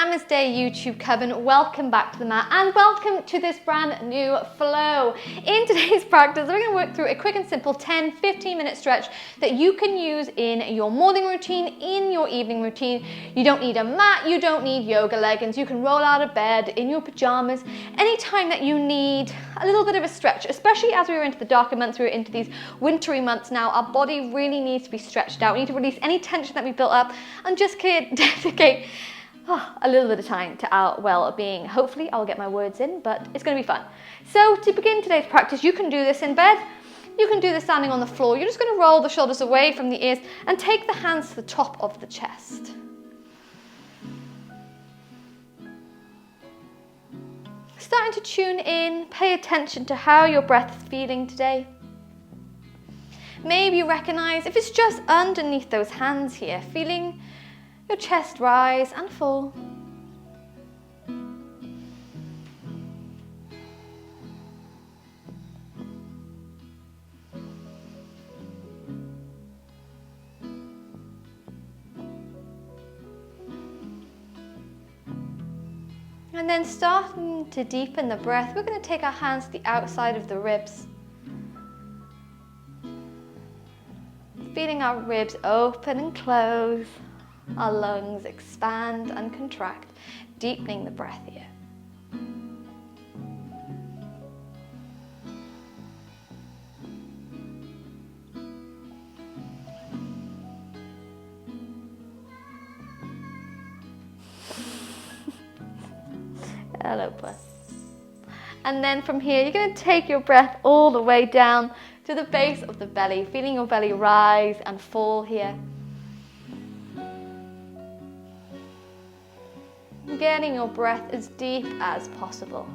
Namaste YouTube Coven, welcome back to the mat and welcome to this brand new flow. In today's practice, we're going to work through a quick and simple 10-15 minute stretch that you can use in your morning routine, in your evening routine. You don't need a mat, you don't need yoga leggings, you can roll out of bed in your pajamas anytime that you need a little bit of a stretch, especially as we're into the darker months, we're into these wintry months now. Our body really needs to be stretched out. We need to release any tension that we built up and just dedicate a little bit of time to our well-being. Hopefully I'll get my words in, but it's going to be fun. So to begin today's practice, you can do this in bed, you can do this standing on the floor. You're just going to roll the shoulders away from the ears and take the hands to the top of the chest. Starting to tune in, pay attention to how your breath is feeling today. Maybe you recognize if it's just underneath those hands here, feeling your chest rise and fall. And then starting to deepen the breath, we're going to take our hands to the outside of the ribs. Feeling our ribs open and close. Our lungs expand and contract, deepening the breath here. Hello, bud. And then from here, you're going to take your breath all the way down to the base of the belly, feeling your belly rise and fall here. Getting your breath as deep as possible.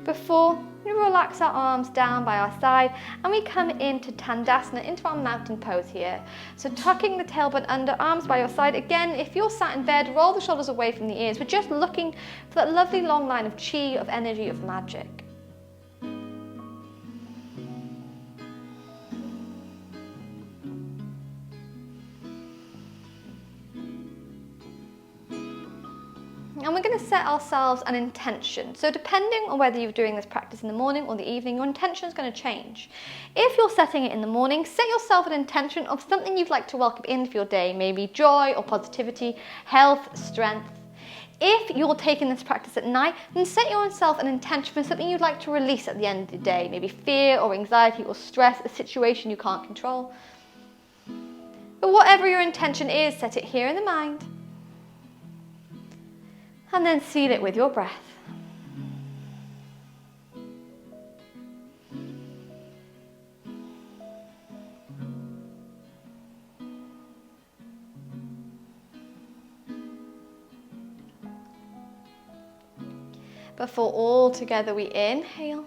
Before we relax our arms down by our side and we come into Tandasana, into our mountain pose here. So tucking the tailbone under, arms by your side. Again, if you're sat in bed, roll the shoulders away from the ears. We're just looking for that lovely long line of chi, of energy, of magic. And we're going to set ourselves an intention. So depending on whether you're doing this practice in the morning or the evening, your intention is going to change. If you're setting it in the morning, set yourself an intention of something you'd like to welcome into your day, maybe joy or positivity, health, strength. If you're taking this practice at night, then set yourself an intention for something you'd like to release at the end of the day, maybe fear or anxiety or stress, a situation you can't control. But whatever your intention is, set it here in the mind. And then seal it with your breath. Before all together we inhale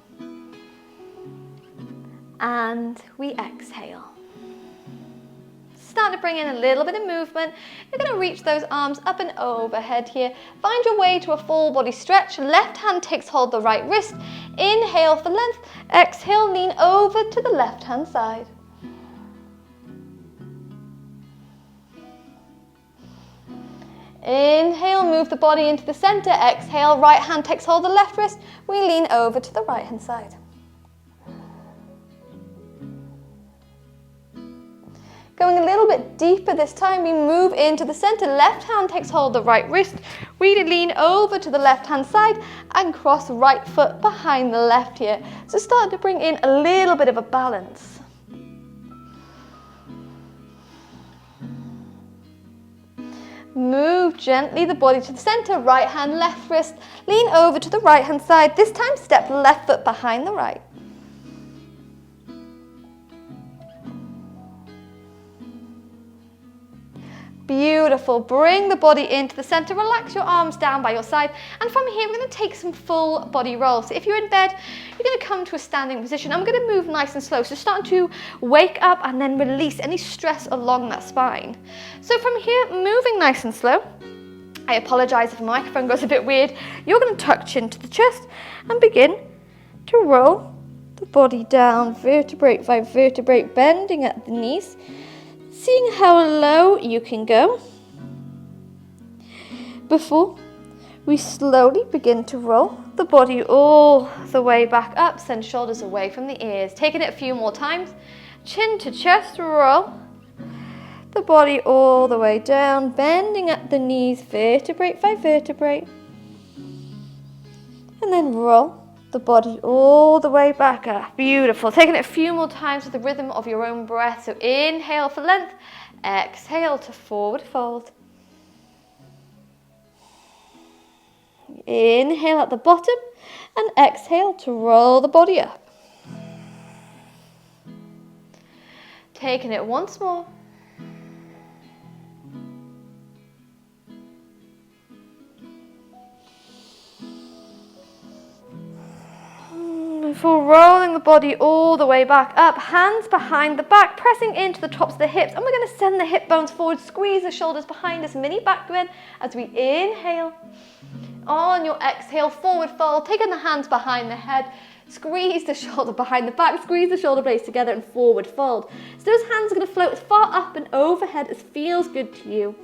and we exhale. Start to bring in a little bit of movement. You're going to reach those arms up and overhead here. Find your way to a full body stretch. Left hand takes hold of the right wrist. Inhale for length. Exhale, lean over to the left hand side. Inhale, move the body into the center. Exhale, right hand takes hold of the left wrist. We lean over to the right hand side. Going a little bit deeper this time, we move into the center. Left hand takes hold of the right wrist. We lean over to the left hand side and cross right foot behind the left here. So start to bring in a little bit of a balance. Move gently the body to the center. Right hand, left wrist. Lean over to the right hand side. This time step left foot behind the right. Beautiful. Bring the body into the center. Relax your arms down by your side. And from here, we're going to take some full body rolls. So if you're in bed, you're going to come to a standing position. I'm going to move nice and slow. So starting to wake up and then release any stress along that spine. So from here, moving nice and slow. I apologize if the microphone goes a bit weird. You're going to tuck chin to the chest and begin to roll the the body down, vertebrae by vertebrae, bending at the knees, seeing how low you can go before we slowly begin to roll the body all the way back up, send shoulders away from the ears. Taking it a few more times, chin to chest, roll the body all the way down, bending at the knees, vertebrae by vertebrae, and then roll the body all the way back up. Beautiful. Taking it a few more times with the rhythm of your own breath. So inhale for length, exhale to forward fold. Inhale at the bottom and exhale to roll the body up. Taking it once more. Before rolling the body all the way back up, hands behind the back, pressing into the tops of the hips, and we're going to send the hip bones forward, squeeze the shoulders behind us, mini back bend as we inhale. On your exhale, forward fold, taking the hands behind the head, squeeze the shoulder behind the back, squeeze the shoulder blades together and forward fold. So those hands are going to float as far up and overhead as feels good to you.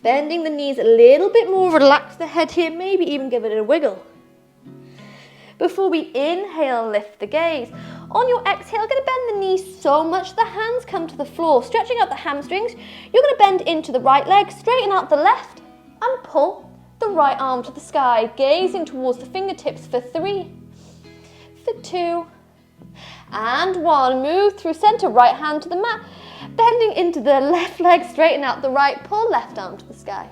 Bending the knees a little bit more, relax the head here, maybe even give it a wiggle. Before we inhale, lift the gaze. On your exhale, you're going to bend the knees so much the hands come to the floor, stretching out the hamstrings. You're going to bend into the right leg, straighten out the left, and pull the right arm to the sky, gazing towards the fingertips for 3, for 2, and 1. Move through center, right hand to the mat, bending into the left leg, straighten out the right, pull left arm to the sky.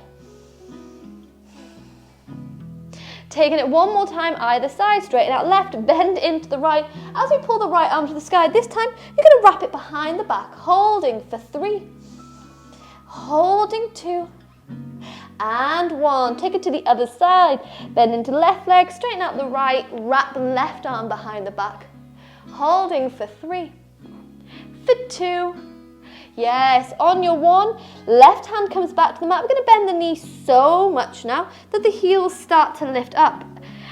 Taking it one more time, either side, straighten out left, bend into the right. As we pull the right arm to the sky, this time you're going to wrap it behind the back, holding for 3, holding 2, and 1. Take it to the other side, bend into left leg, straighten out the right, wrap the left arm behind the back, holding for 3, for 2. Yes, on your 1, left hand comes back to the mat. We're going to bend the knee so much now that the heels start to lift up.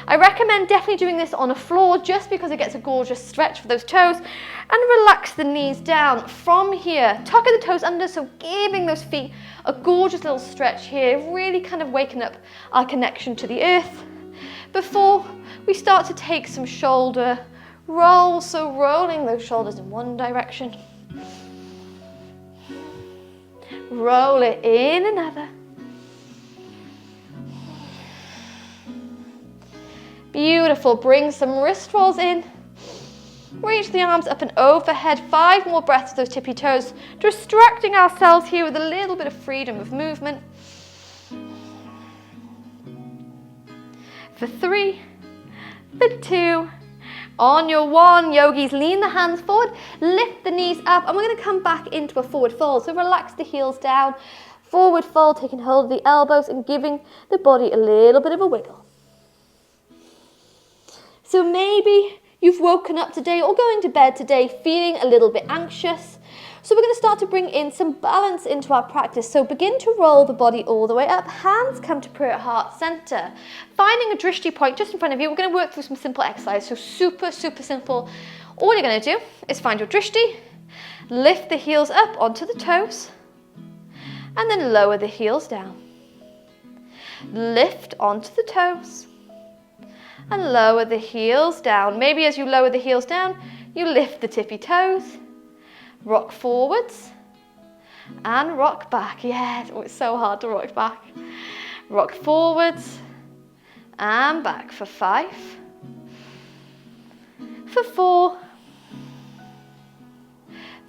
I recommend definitely doing this on a floor just because it gets a gorgeous stretch for those toes. And relax the knees down from here, tucking the toes under, so giving those feet a gorgeous little stretch here, really kind of waking up our connection to the earth. Before we start to take some shoulder rolls, so rolling those shoulders in one direction. Roll it in another. Beautiful. Bring some wrist rolls in. Reach the arms up and overhead. 5 more breaths of those tippy toes. Distracting ourselves here with a little bit of freedom of movement. For 3, for 2. On your 1, yogis, lean the hands forward, lift the knees up, and we're going to come back into a forward fold. So relax the heels down, forward fold, taking hold of the elbows and giving the body a little bit of a wiggle. So maybe you've woken up today or going to bed today feeling a little bit anxious. So we're going to start to bring in some balance into our practice. So begin to roll the body all the way up. Hands come to prayer at heart center. Finding a drishti point just in front of you. We're going to work through some simple exercise. So super, super simple. All you're going to do is find your drishti, lift the heels up onto the toes, and then lower the heels down. Lift onto the toes, and lower the heels down. Maybe as you lower the heels down, you lift the tippy toes. Rock forwards and rock back. Yes, oh, it's so hard to rock back. Rock forwards and back for 5, for 4,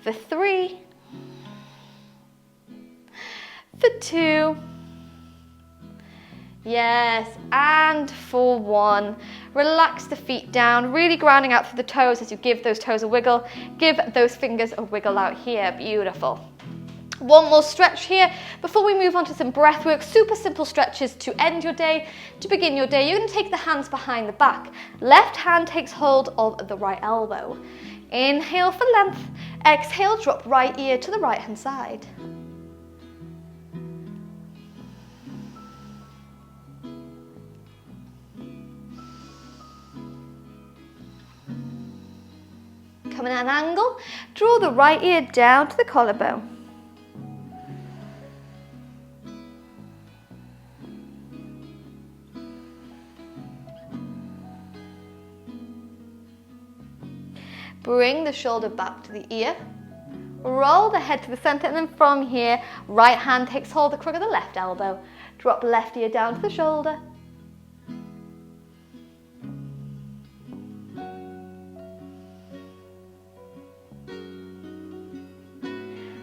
for 3, for 2, yes, and for 1. Relax the feet down, really grounding out through the toes as you give those toes a wiggle. Give those fingers a wiggle out here. Beautiful. One more stretch here before we move on to some breath work. Super simple stretches to end your day, to begin your day. You're going to take the hands behind the back. Left hand takes hold of the right elbow. Inhale for length. Exhale, drop right ear to the right hand side. Coming at an angle, draw the right ear down to the collarbone. Bring the shoulder back to the ear. Roll the head to the center, and then from here, right hand takes hold of the crook of the left elbow. Drop left ear down to the shoulder.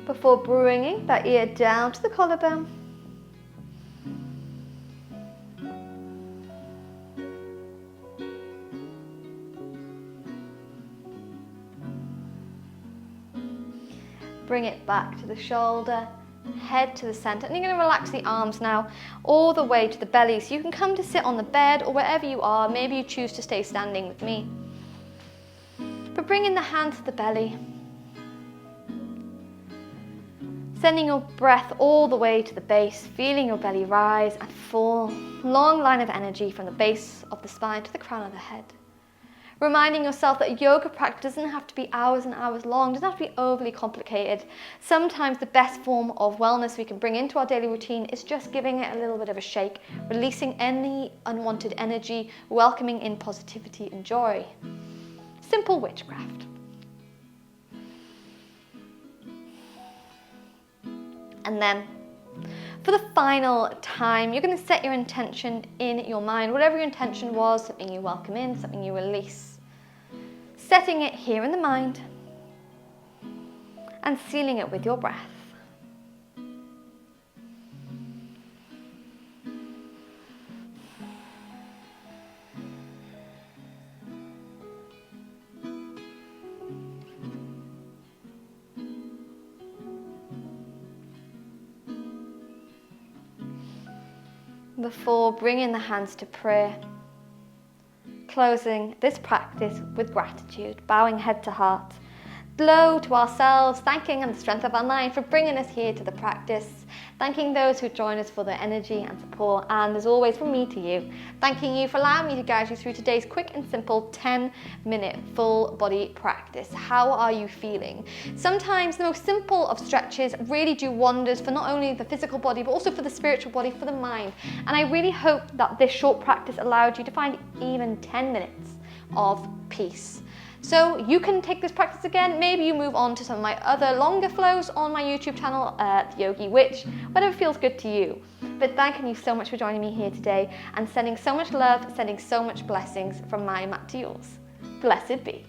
Before bringing that ear down to the collarbone. Bring it back to the shoulder, head to the center, and you're going to relax the arms now all the way to the belly. So you can come to sit on the bed or wherever you are. Maybe you choose to stay standing with me. But bring in the hands to the belly. Sending your breath all the way to the base, feeling your belly rise and fall. Long line of energy from the base of the spine to the crown of the head. Reminding yourself that yoga practice doesn't have to be hours and hours long, doesn't have to be overly complicated. Sometimes the best form of wellness we can bring into our daily routine is just giving it a little bit of a shake, releasing any unwanted energy, welcoming in positivity and joy. Simple witchcraft. And then, for the final time, you're going to set your intention in your mind. Whatever your intention was, something you welcome in, something you release. Setting it here in the mind and sealing it with your breath. Before bringing the hands to prayer, closing this practice with gratitude, bowing head to heart, low to ourselves, thanking and the strength of our mind for bringing us here to the practice, thanking those who join us for their energy and support, and as always from me to you, thanking you for allowing me to guide you through today's quick and simple 10-minute full body practice. How are you feeling? Sometimes the most simple of stretches really do wonders for not only the physical body but also for the spiritual body, for the mind, and I really hope that this short practice allowed you to find even 10 minutes of peace. So you can take this practice again, maybe you move on to some of my other longer flows on my YouTube channel, The Yogi Witch, whatever feels good to you. But thanking you so much for joining me here today and sending so much love, sending so much blessings from my mat to yours. Blessed be.